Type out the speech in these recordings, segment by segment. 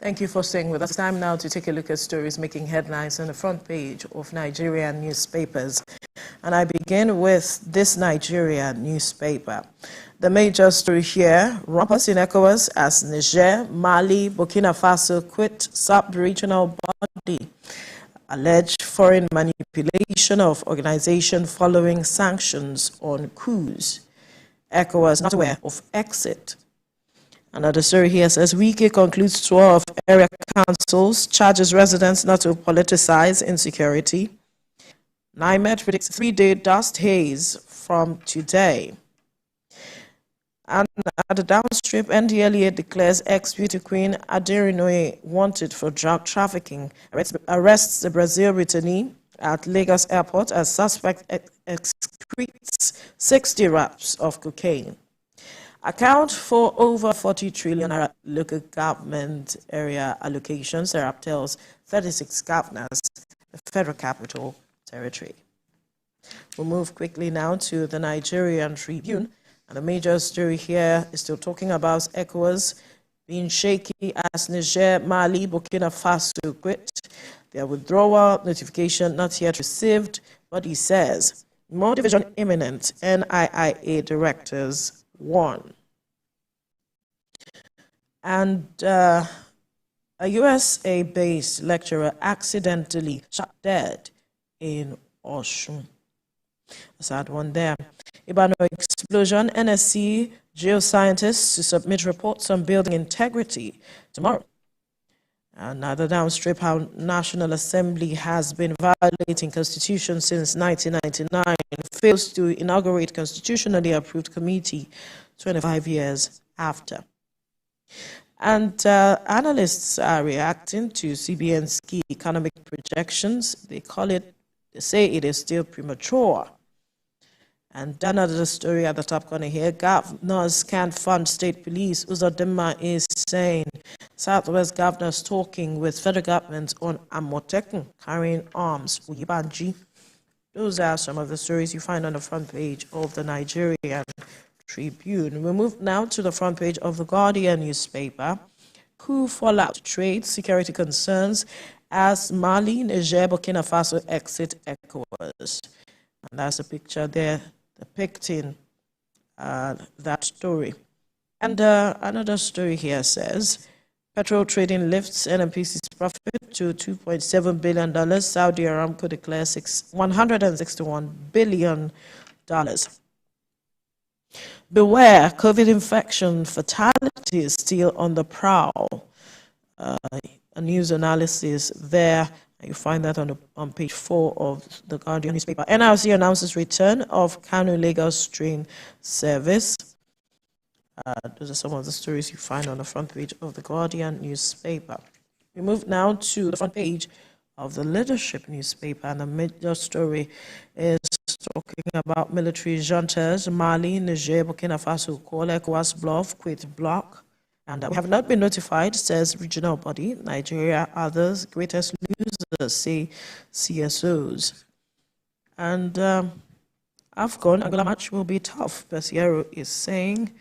Thank you for staying with us. It's time now to take a look at stories making headlines on the front page of Nigerian newspapers. And I begin with this Nigerian newspaper. The major story here, rompers in ECOWAS as Niger, Mali, Burkina Faso quit sub-regional body. Alleged foreign manipulation of organization following sanctions on coups. ECOWAS not aware of exit. Another story here says, Wike concludes tour of area councils, charges residents not to politicize insecurity. NIMET predicts 3-day dust haze from today. And at the downstream, NDLEA declares ex-beauty queen Aderinoye wanted for drug trafficking, arrests the Brazil returnee at Lagos airport as suspect excretes 60 wraps of cocaine. Account for over 40 trillion local government area allocations, Serap tells 36 governors, the Federal Capital Territory. We'll move quickly now to the Nigerian Tribune. And the major story here is still talking about ECOWAS being shaky as Niger, Mali, Burkina Faso quit. Their withdrawal notification not yet received, but he says, more division imminent, NIIA directors warn. And a USA-based lecturer accidentally shot dead in Osun. A sad one there. Ibano explosion, NSC geoscientists to submit reports on building integrity tomorrow. Another downstrip, how National Assembly has been violating Constitution since 1999 and fails to inaugurate constitutionally approved committee 25 years after. And analysts are reacting to CBN's key economic projections. They say it is still premature. And another story at the top corner here, governors can't fund state police. Uzodinma is saying Southwest governors talking with federal government on Amotekun carrying arms. Uyibanji. Those are some of the stories you find on the front page of the Nigerian Tribune. We move now to the front page of the Guardian newspaper. Coup fallout, trade, security concerns as Mali, Niger, Burkina Faso exit ECOWAS. And that's a picture there depicting that story. And another story here says, petrol trading lifts NNPC's profit to $2.7 billion. Saudi Aramco declares $161 billion. Beware, COVID infection fatality is still on the prowl. A news analysis there. You find that on page 4 of the Guardian newspaper. NRC announces return of Kano-Lagos train service. Those are some of the stories you find on the front page of the Guardian newspaper. We move now to the front page of the Leadership newspaper, and the major story is talking about military juntas, Mali, Niger, Burkina Faso call ECOWAS bluff, quit bloc. And we have not been notified, says regional body. Nigeria, others, greatest losers, say CSOs. And AFCON, Angola match will be tough. Besiero is saying,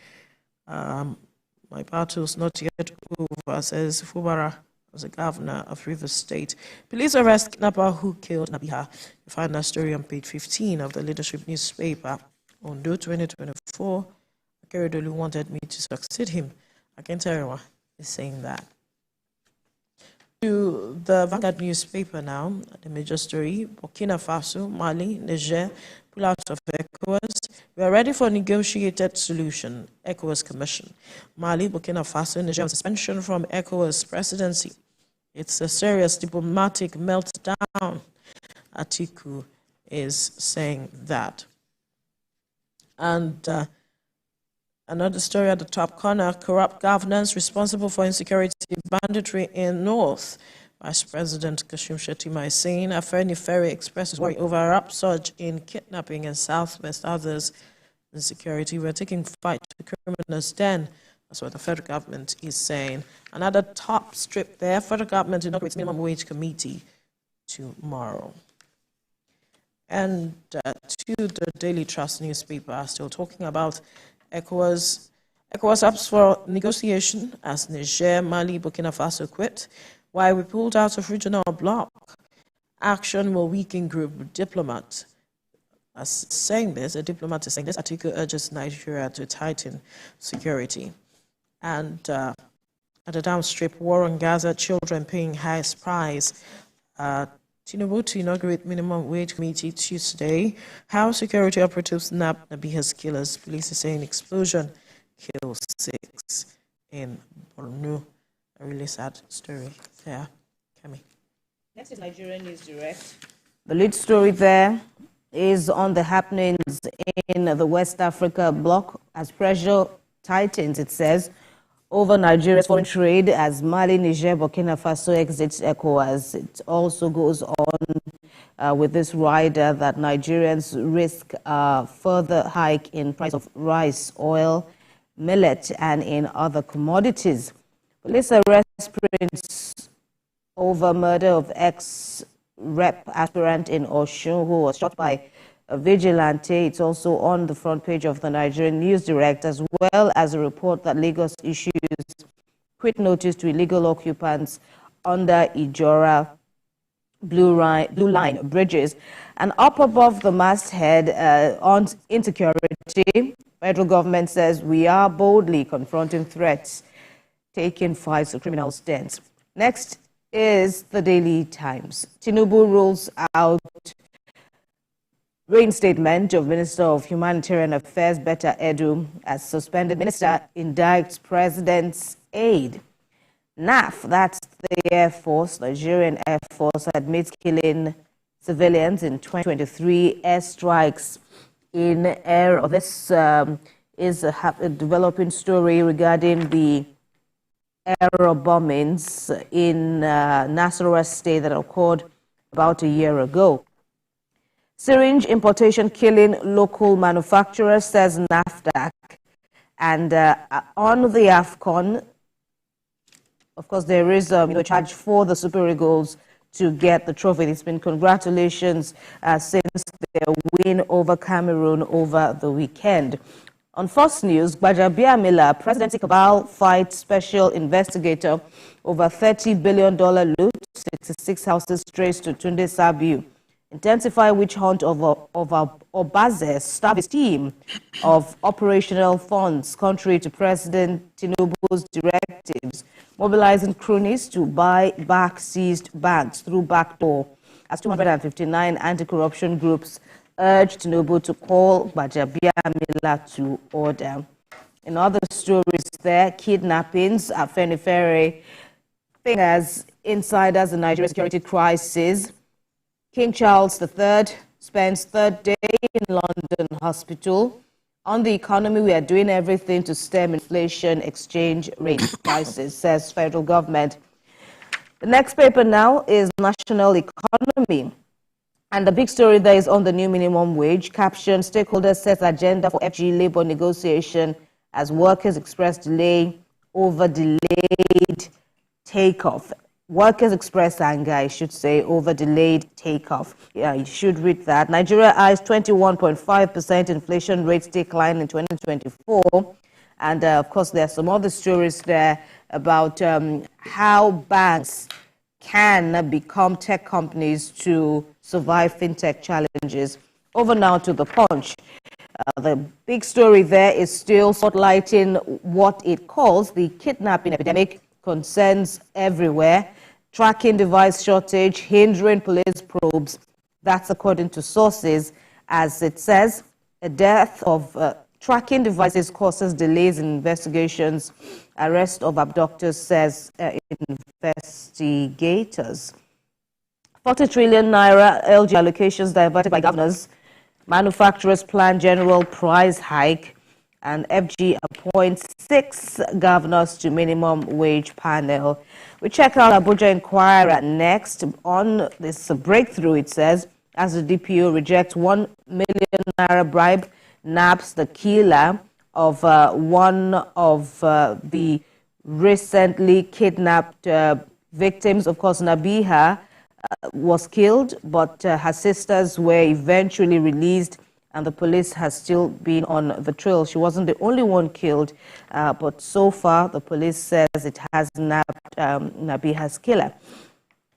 my battle's not yet over, says Fubara, was the governor of Rivers State. Police arrest kidnapper who killed Nabiha. You find that story on page 15 of the Leadership newspaper. Ondo 2024, Akeredolu wanted me to succeed him. I can tell you is saying that. To the Vanguard newspaper now, the major story, Burkina Faso, Mali, Niger, pull out of ECOWAS. We are ready for a negotiated solution, ECOWAS Commission. Mali, Burkina Faso, Niger, suspension from ECOWAS presidency. It's a serious diplomatic meltdown. Atiku is saying that. And another story at the top corner, corrupt governance responsible for insecurity banditry in North. Vice President Kashim Shettima is saying Afeni Ferry expresses worry over a upsurge in kidnapping in Southwest. Others in security. We're taking fight to criminals then. That's what the federal government is saying. Another top strip there, federal government inaugurates minimum wage committee tomorrow. And to the Daily Trust newspaper, still talking about ECOWAS ECOWAS opts for negotiation as Niger, Mali, Burkina Faso quit, while we pulled out of regional bloc. Action will weaken group diplomat. As saying this, a diplomat is saying this article urges Nigeria to tighten security. And at the downstrip, war on Gaza, children paying highest price. Tinubu to inaugurate minimum wage committee Tuesday. How security operatives nab Nabiha's killers. Police is saying explosion kills 6 in Borno. A really sad story there. Kemi. Next is Nigerian News Direct. The lead story there is on the happenings in the West Africa bloc as pressure tightens, it says, over Nigeria's foreign trade as Mali, Niger, Burkina Faso exits ECOWAS. It also goes on with this rider that Nigerians risk a further hike in price of rice, oil, millet, and in other commodities. Police arrest Prince over murder of ex-rep aspirant in Osun who was shot by a vigilante. It's also on the front page of the Nigerian News Direct, as well as a report that Lagos issues quit notice to illegal occupants under Ijora Blue Line bridges. And up above the masthead on insecurity, federal government says we are boldly confronting threats, taking fights to criminal stance. Next is the Daily Times. Tinubu rules out reinstatement of Minister of Humanitarian Affairs, Betta Edu, as suspended minister indicts president's aide. NAF, that's the Air Force, Nigerian Air Force, admits killing civilians in 2023 airstrikes in air. This is a developing story regarding the air bombings in Nasarawa State that occurred about a year ago. Syringe importation killing local manufacturers, says NAFDAC. And on the AFCON, of course, there is a charge for the Super Eagles to get the trophy. It's been congratulations since their win over Cameroon over the weekend. On Fox News, Gbajabiamila, presidency cabal fights special investigator over $30 billion loot, 66 houses traced to Tunde Sabiu. Intensify witch hunt over Obaze, staff his team of operational funds, contrary to President Tinubu's directives, mobilizing cronies to buy back seized banks through backdoor, as 259 anti-corruption groups urged Tinubu to call Gbajabiamila to order. In other stories there, kidnappings at Fenifere, as insiders in Nigeria's security crisis. King Charles III spends third day in London hospital. On the economy, we are doing everything to stem inflation, exchange rate crisis, says federal government. The next paper now is National Economy. And the big story there is on the new minimum wage. Caption, stakeholders set agenda for FG labor negotiation as workers express delay over delayed takeoff. Workers express anger, I should say, over delayed takeoff. Yeah, you should read that. Nigeria eyes 21.5% inflation rates decline in 2024. And, of course, there are some other stories there about how banks can become tech companies to survive fintech challenges. Over now to the Punch. The big story there is still spotlighting what it calls the kidnapping epidemic, concerns everywhere. Tracking device shortage, hindering police probes. That's according to sources. As it says, a death of tracking devices causes delays in investigations. Arrest of abductors, says investigators. 40 trillion naira LG allocations diverted by governors. Manufacturers plan general price hike. And FG appoints 6 governors to minimum wage panel. We check out Abuja Inquirer next. On this breakthrough, it says, as the DPO rejects 1 million naira bribe, naps the killer of one of the recently kidnapped victims. Of course, Nabiha was killed, but her sisters were eventually released and the police has still been on the trail. She wasn't the only one killed, but so far the police says it has nabbed Nabiha's killer.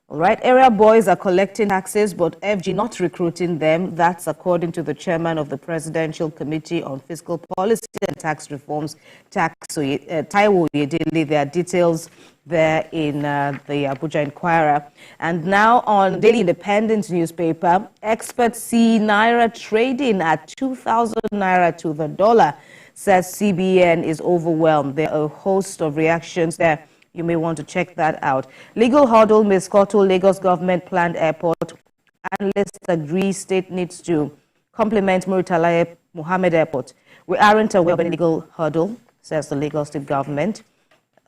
All right, area boys are collecting taxes, but FG not recruiting them. That's according to the chairman of the Presidential Committee on Fiscal Policy and Tax Reforms, Taiwo Yedele. There are details there in the Abuja Inquirer. And now on Daily Independent newspaper, experts see Naira trading at 2,000 Naira to the dollar, says CBN is overwhelmed. There are a host of reactions there. You may want to check that out. Legal hurdle may scuttle Lagos government planned airport. Analysts agree state needs to complement Murtala Mohammed Airport. We aren't aware of any legal hurdle, says the Lagos state government.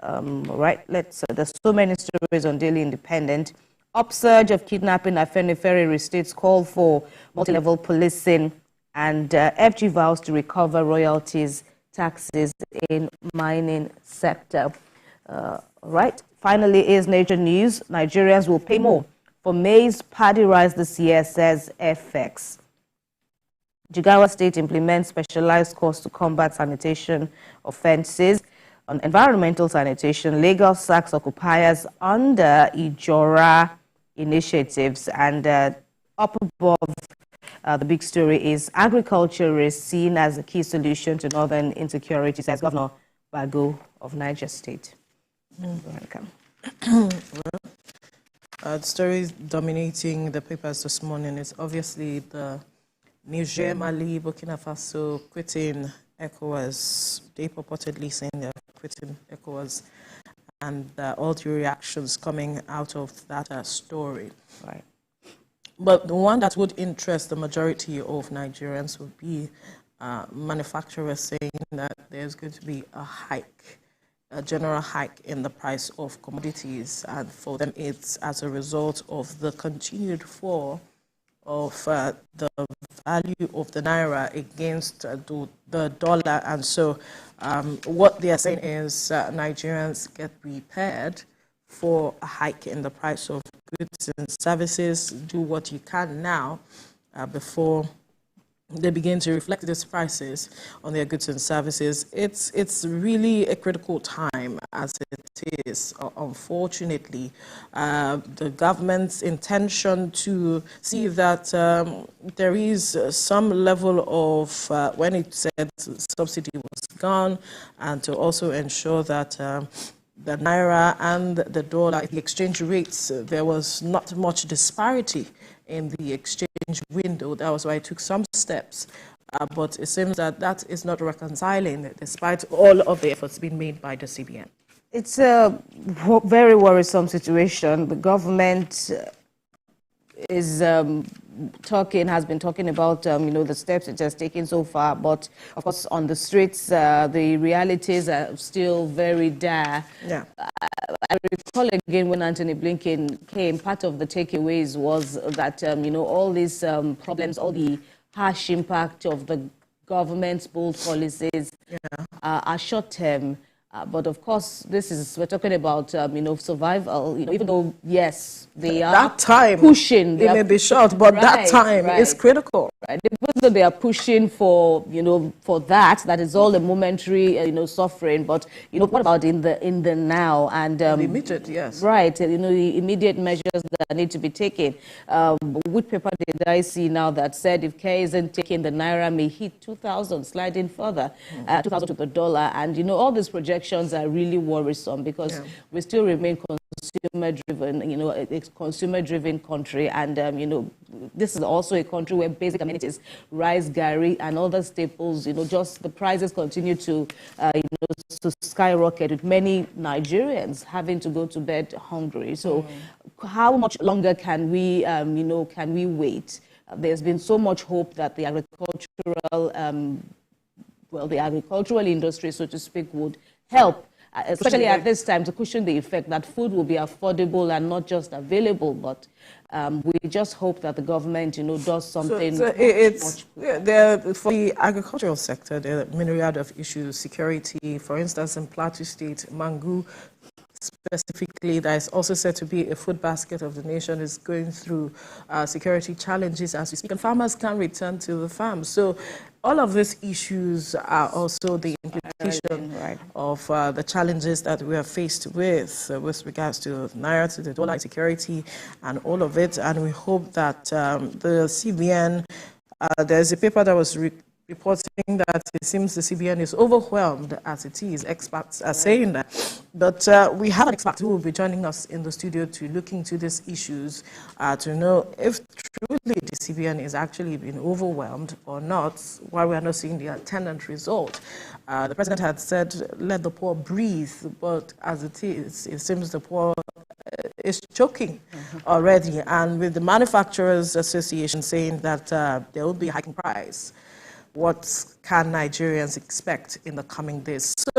Right, there's so many stories on Daily Independent. Upsurge of kidnapping at Fenifere states call for multi-level policing, and FG vows to recover royalties, taxes in mining sector. Right. Finally, is Nature News. Nigerians will pay more for maize paddy rice this year, says FX. Jigawa State implements specialized course to combat sanitation offenses. On environmental sanitation, Lagos sacks occupiers under Ijora initiatives. And up above, the big story is agriculture is seen as a key solution to northern insecurity, says Governor Bago of Niger State. Welcome. The story dominating the papers this morning is obviously the Niger, Mali, Burkina Faso quitting ECOWAS. They purportedly saying they're quitting ECOWAS, and all the reactions coming out of that story. Right. But the one that would interest the majority of Nigerians would be manufacturers saying that there's going to be a general hike in the price of commodities, and for them it's as a result of the continued fall of the value of the naira against the dollar. And so what they are saying is Nigerians get prepared for a hike in the price of goods and services. Do what you can now before they begin to reflect these prices on their goods and services. It's really a critical time, as it is, unfortunately. The government's intention to see that there is some level of, when it said subsidy was gone, and to also ensure that the naira and the dollar, the exchange rates, there was not much disparity in the exchange window. That was why it took some steps. But it seems that that is not reconciling, despite all of the efforts being made by the CBN. It's a very worrisome situation. The government is has been talking about the steps it has taken so far, but of course on the streets the realities are still very dire. Yeah. I recall again when Anthony Blinken came, part of the takeaways was that all these problems, all the harsh impact of the government's bold policies are short term. But of course, we're talking about, survival, even though, yes, they are that time, pushing. They may be short, but that time is critical. Right. Even though they are pushing for, for that is all a momentary, suffering. But, what about in the now? And the immediate, yes. Right. The immediate measures that need to be taken. Which paper did I see now that said if care isn't taken, the naira may hit 2,000, sliding further, 2,000 to the dollar. And, all these projections are really worrisome because we still remain consumer-driven, a consumer-driven country, and this is also a country where basic amenities, rice, gari, and other staples, just the prices continue to, to skyrocket, with many Nigerians having to go to bed hungry. So, how much longer can we, can we wait? There's been so much hope that the agricultural industry, so to speak, would help, especially at this time, to cushion the effect that food will be affordable and not just available. But we just hope that the government, does something. So for the agricultural sector, there are a myriad of issues. Security, for instance, in Plateau State, mango specifically, that is also said to be a food basket of the nation, is going through security challenges as we speak, and farmers can't return to the farm. So all of these issues are also the implication of the challenges that we are faced with regards to Naira, to the dollar security, and all of it. And we hope that the CBN, there's a paper that was reporting that it seems the CBN is overwhelmed as it is. Experts are saying that. But we have an expert who will be joining us in the studio to look into these issues, to know if truly the CBN is actually being overwhelmed or not, why we are not seeing the attendant result. The president had said, let the poor breathe, but as it is, it seems the poor is choking already. And with the Manufacturers Association saying that there will be a hiking price, what can Nigerians expect in the coming days? So